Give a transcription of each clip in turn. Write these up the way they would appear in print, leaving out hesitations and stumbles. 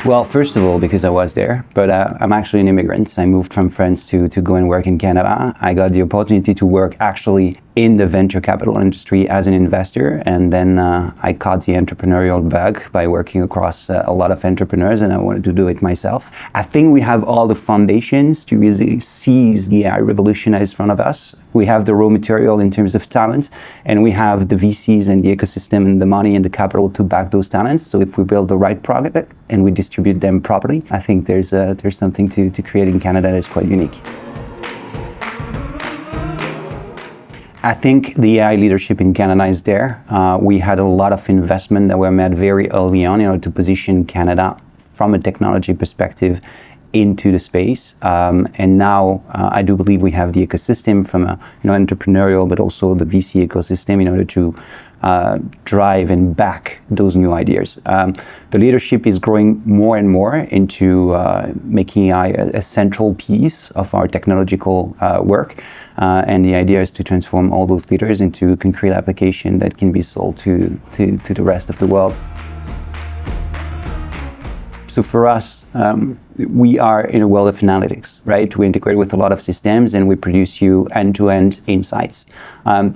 Well, first of all, because I was there, but I'm actually an immigrant. I moved from France to go and work in Canada. I got the opportunity to work actually in the venture capital industry as an investor, and then I caught the entrepreneurial bug by working across a lot of entrepreneurs, and I wanted to do it myself. I think we have all the foundations to really seize the AI revolution that is in front of us. We have the raw material in terms of talent, and we have the VCs and the ecosystem and the money and the capital to back those talents. So if we build the right product and we distribute them properly, I think there's something to create in Canada that is quite unique. I think the AI leadership in Canada is there. We had a lot of investment that were made very early on in order to position Canada from a technology perspective into the space. And now I do believe we have the ecosystem from a entrepreneurial, but also the VC ecosystem in order to drive and back those new ideas. The leadership is growing more and more into making AI a central piece of our technological work. And the idea is to transform all those leaders into concrete application that can be sold to the rest of the world. So for us, we are in a world of analytics, right? We integrate with a lot of systems and we produce you end-to-end insights.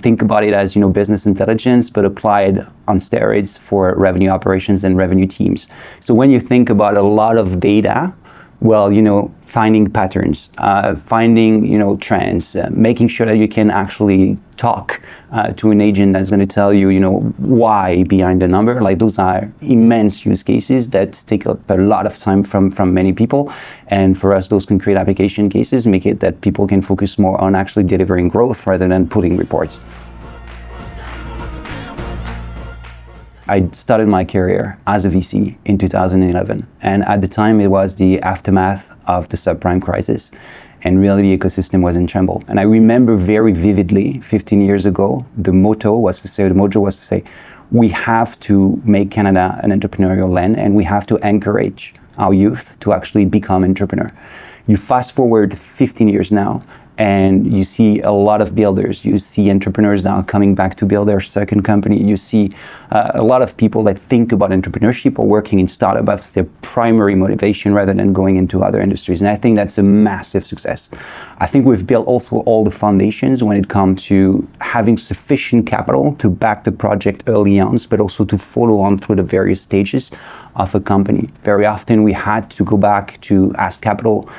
Think about it as business intelligence, but applied on steroids for revenue operations and revenue teams. So when you think about a lot of data, well, finding patterns, finding, trends, making sure that you can actually talk to an agent that's going to tell you, why behind the number. Like those are immense use cases that take up a lot of time from many people. And for us, those concrete application cases make it that people can focus more on actually delivering growth rather than putting reports. I started my career as a VC in 2011. And at the time, it was the aftermath of the subprime crisis. And really, the ecosystem was in tremble. And I remember very vividly, 15 years ago, the mojo was to say, we have to make Canada an entrepreneurial land and we have to encourage our youth to actually become entrepreneur. You fast forward 15 years now, and you see a lot of builders. You see entrepreneurs now coming back to build their second company. You see a lot of people that think about entrepreneurship or working in startups as their primary motivation rather than going into other industries. And I think that's a massive success. I think we've built also all the foundations when it comes to having sufficient capital to back the project early on, but also to follow on through the various stages of a company. Very often we had to go back to ask capital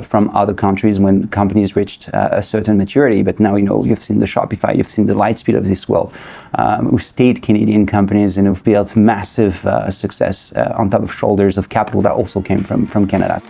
from other countries when companies reached a certain maturity. But now, you've seen the Shopify, you've seen the Lightspeed of this world, who stayed Canadian companies and have built massive success on top of shoulders of capital that also came from Canada.